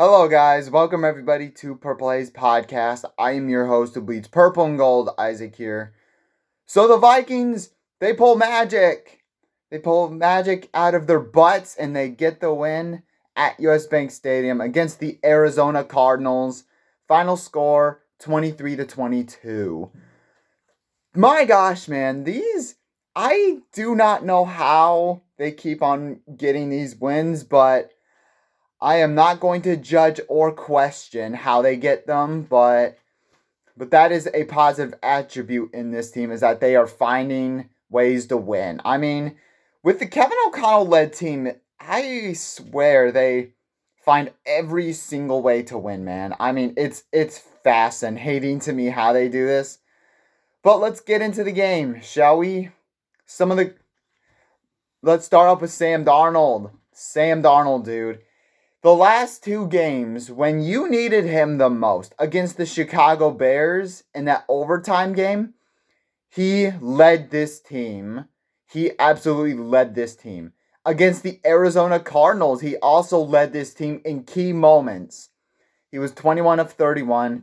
Hello, guys. Welcome, everybody, to Purple Haze Podcast. I am your host who bleeds purple and gold, Isaac here. So, the Vikings, they pull magic. They pull magic out of their butts and they get the win at US Bank Stadium against the Arizona Cardinals. Final score 23-22. My gosh, man, I do not know how they keep on getting these wins, but I am not going to judge or question how they get them, but that is a positive attribute in this team is that they are finding ways to win. I mean, with the Kevin O'Connell led team, I swear they find every single way to win, man. I mean, it's fascinating to me how they do this. But let's get into the game, shall we? Some of the Let's start off with Sam Darnold. Sam Darnold, dude. The last two games, when you needed him the most, against the Chicago Bears in that overtime game, he led this team. He absolutely led this team. Against the Arizona Cardinals, he also led this team in key moments. He was 21 of 31,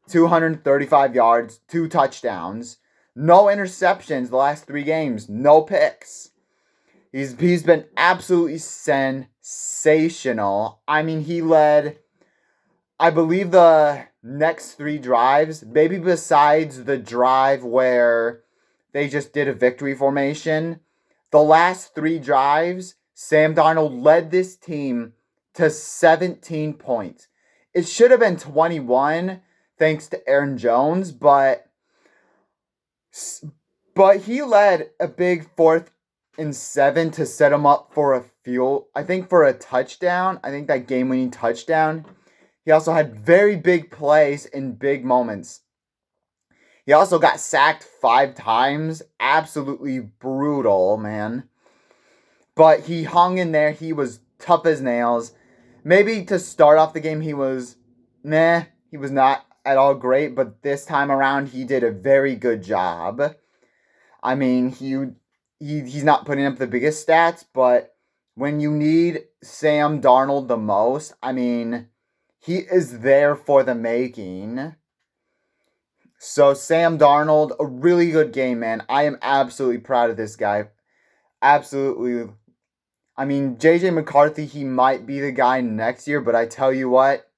235 yards, 2 touchdowns, no interceptions the last 3 games, no picks. He's been absolutely sensational. I mean, he led, I believe, the next 3 drives, maybe besides the drive where they just did a victory formation. The last 3 drives, Sam Darnold led this team to 17 points. It should have been 21 thanks to Aaron Jones, but he led a big 4th and 7 to set him up for for a touchdown. I think that game-winning touchdown. He also had very big plays in big moments. He also got sacked 5 times. Absolutely brutal, man. But he hung in there. He was tough as nails. Maybe to start off the game, he was meh. He was not at all great, but this time around, he did a very good job. I mean, he's not putting up the biggest stats, but when you need Sam Darnold the most, I mean, he is there for the making. So Sam Darnold, a really good game, man. I am absolutely proud of this guy. Absolutely. I mean, JJ McCarthy, he might be the guy next year, but I tell you what,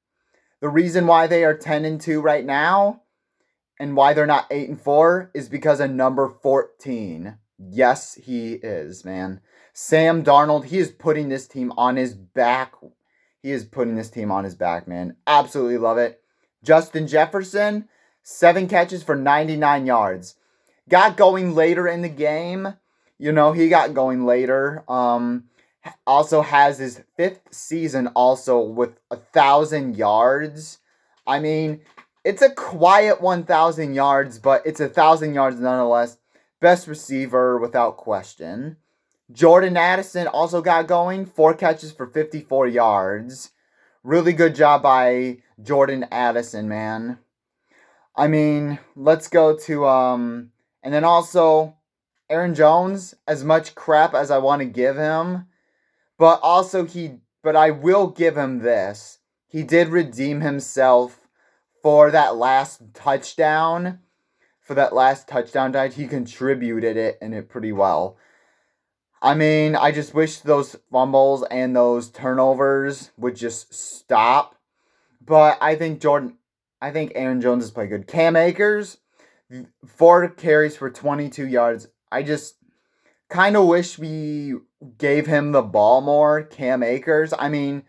the reason why they are 10-2 right now and why they're not 8-4 is because of number 14. Yes, he is, man. Sam Darnold, he is putting this team on his back. He is putting this team on his back, man. Absolutely love it. Justin Jefferson, 7 catches for 99 yards. Got going later in the game. He got going later. Also has his 5th season also with 1,000 yards. I mean, it's a quiet 1,000 yards, but it's 1,000 yards nonetheless. Best receiver without question. Jordan Addison also got going. 4 catches for 54 yards. Really good job by Jordan Addison, man. I mean, let's go to, and then also Aaron Jones, as much crap as I want to give him, but I will give him this. He did redeem himself for that last touchdown. Dive, he contributed it pretty well. I mean, I just wish those fumbles and those turnovers would just stop. But I think Aaron Jones has played good. Cam Akers, 4 carries for 22 yards. I just kind of wish we gave him the ball more, Cam Akers. I mean,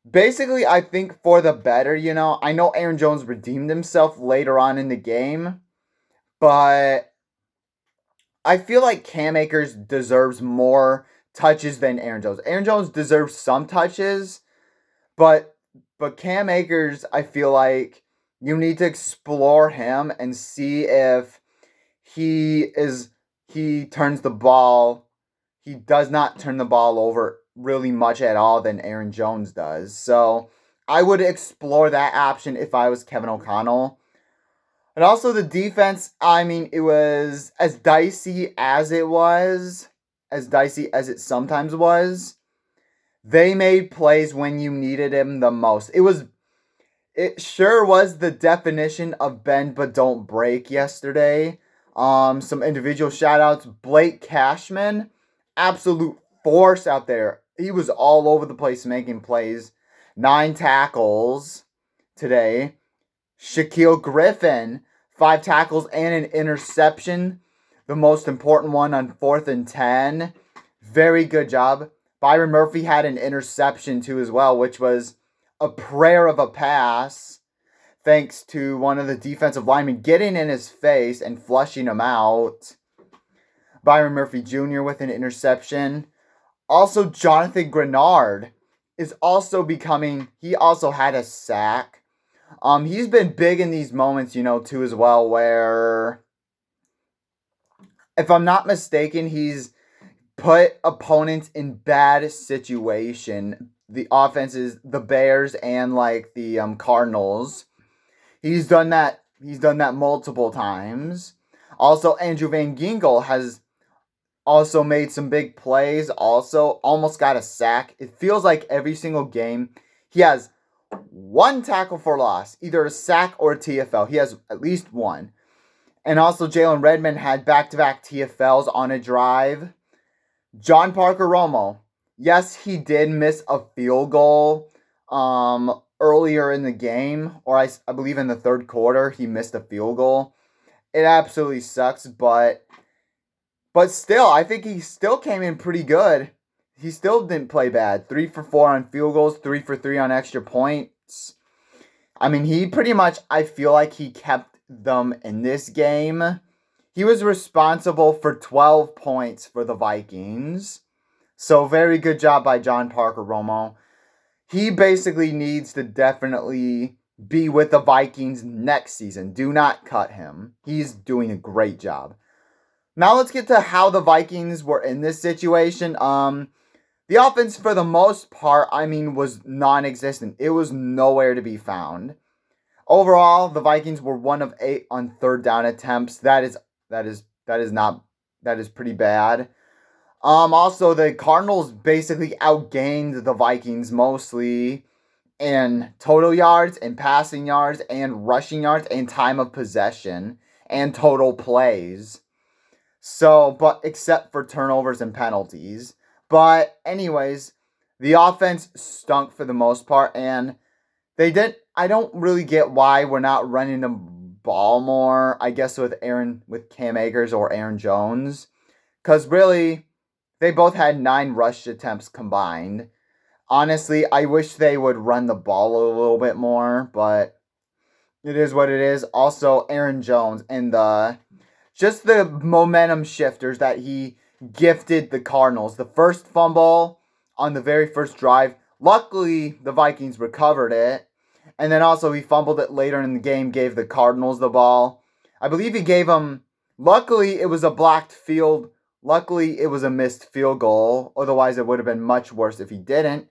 basically, I think for the better, I know Aaron Jones redeemed himself later on in the game, but I feel like Cam Akers deserves more touches than Aaron Jones. Aaron Jones deserves some touches, but Cam Akers, I feel like you need to explore him and see if he turns the ball. He does not turn the ball over really much at all than Aaron Jones does. So I would explore that option if I was Kevin O'Connell. And also the defense, I mean, it was as dicey as it sometimes was. They made plays when you needed him the most. It sure was the definition of bend but don't break yesterday. Some individual shout outs. Blake Cashman, absolute force out there. He was all over the place making plays. 9 tackles today. Shaquille Griffin, 5 tackles and an interception. The most important one on 4th and 10. Very good job. Byron Murphy had an interception too as well, which was a prayer of a pass, thanks to one of the defensive linemen getting in his face and flushing him out. Byron Murphy Jr. with an interception. Also, Jonathan Grenard is also he also had a sack. He's been big in these moments, too, as well, where, if I'm not mistaken, he's put opponents in bad situation. The offenses, the Bears and the Cardinals. He's done that multiple times. Also, Andrew Van Ginkel has also made some big plays. Also, almost got a sack. It feels like every single game he has one tackle for loss, either a sack or a TFL. He has at least one. And also, Jalen Redmond had back-to-back TFLs on a drive. John Parker Romo, yes, he did miss a field goal earlier in the game, or I believe in the third quarter, he missed a field goal. It absolutely sucks, but still, I think he still came in pretty good. He still didn't play bad. 3 for 4 on field goals, 3 for 3 on extra points. I mean, he pretty much, I feel like he kept them in this game. He was responsible for 12 points for the Vikings. So, very good job by John Parker Romo. He basically needs to definitely be with the Vikings next season. Do not cut him. He's doing a great job. Now let's get to how the Vikings were in this situation. The offense, for the most part, was non-existent. It was nowhere to be found. Overall, the Vikings were 1 of 8 on third down attempts. That is pretty bad. Also, the Cardinals basically outgained the Vikings mostly in total yards, and passing yards, and rushing yards, and time of possession, and total plays. So, but except for turnovers and penalties. But anyways, the offense stunk for the most part, and I don't really get why we're not running the ball more, I guess with Cam Akers or Aaron Jones. Because really, they both had 9 rush attempts combined. Honestly, I wish they would run the ball a little bit more, but it is what it is. Also, Aaron Jones and just the momentum shifters that he gifted the Cardinals. The first fumble on the very first drive. Luckily, the Vikings recovered it. And then also he fumbled it later in the game, gave the Cardinals the ball. I believe he gave them... Luckily, it was a blocked field. Luckily, it was a missed field goal. Otherwise, it would have been much worse if he didn't.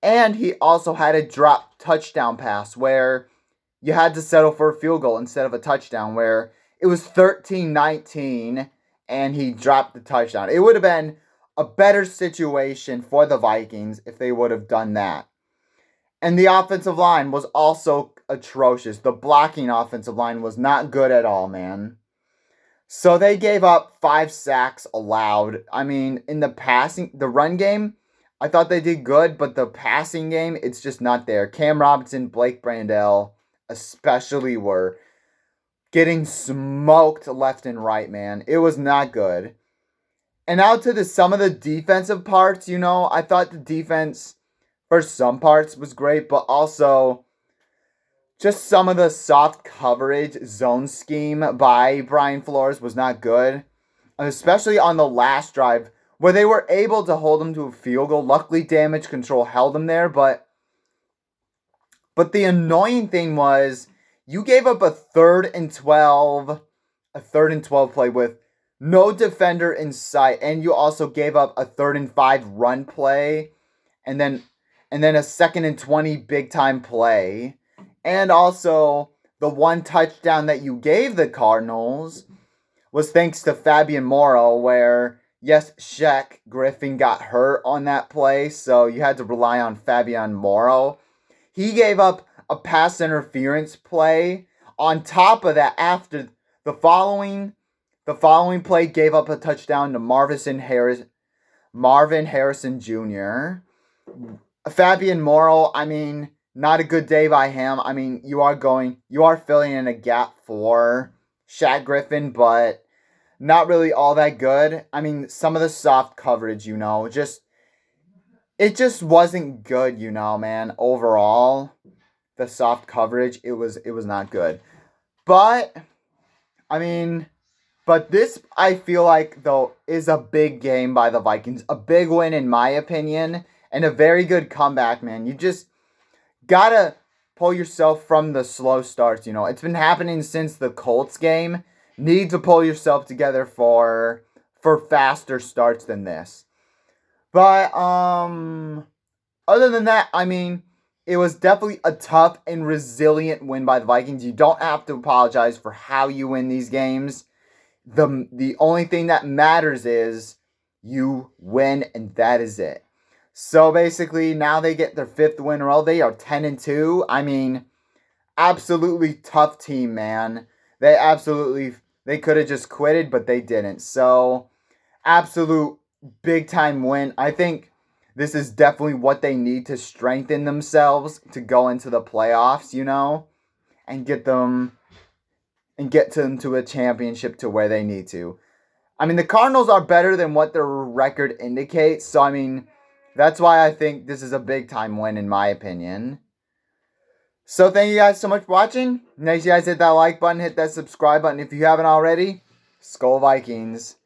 And he also had a drop touchdown pass where you had to settle for a field goal instead of a touchdown, where it was 13-19 and he dropped the touchdown. It would have been a better situation for the Vikings if they would have done that. And the offensive line was also atrocious. The blocking offensive line was not good at all, man. So they gave up 5 sacks allowed. In the run game, I thought they did good, but the passing game, it's just not there. Cam Robinson, Blake Brandel, especially, were getting smoked left and right, man. It was not good. And now to some of the defensive parts, I thought the defense, for some parts, was great, but also just some of the soft coverage zone scheme by Brian Flores was not good. Especially on the last drive, where they were able to hold him to a field goal. Luckily, damage control held him there, but the annoying thing was, you gave up a 3rd and 12 play with no defender in sight, and you also gave up a 3rd and 5 run play, and then a 2nd and 20 big time play, and also the one touchdown that you gave the Cardinals was thanks to Fabian Morrow, where Yes, Shaq Griffin got hurt on that play, so you had to rely on Fabian Morrow. He gave up a pass interference play. On top of that, after the following play gave up a touchdown to Marvin Harrison Jr. Fabian Morrow, I mean, not a good day by him. I mean, you are filling in a gap for Shaq Griffin, but not really all that good. I mean, some of the soft coverage, it just wasn't good, man. Overall, the soft coverage, it was not good. But I mean, but this I feel like though is a big game by the Vikings, a big win in my opinion, and a very good comeback, man. You just gotta pull yourself from the slow starts. It's been happening since the Colts game. Need to pull yourself together for faster starts than this. But other than that, I mean, it was definitely a tough and resilient win by the Vikings. You don't have to apologize for how you win these games. The only thing that matters is you win, and that is it. So basically, now they get their 5th win in a row. They are 10-2. I mean, absolutely tough team, man. They could have just quitted, but they didn't. So absolute big time win. I think this is definitely what they need to strengthen themselves to go into the playoffs, and get them to a championship to where they need to. I mean, the Cardinals are better than what their record indicates, so I mean, that's why I think this is a big time win in my opinion. So thank you guys so much for watching. Make sure you guys hit that like button, hit that subscribe button if you haven't already. Skol Vikings.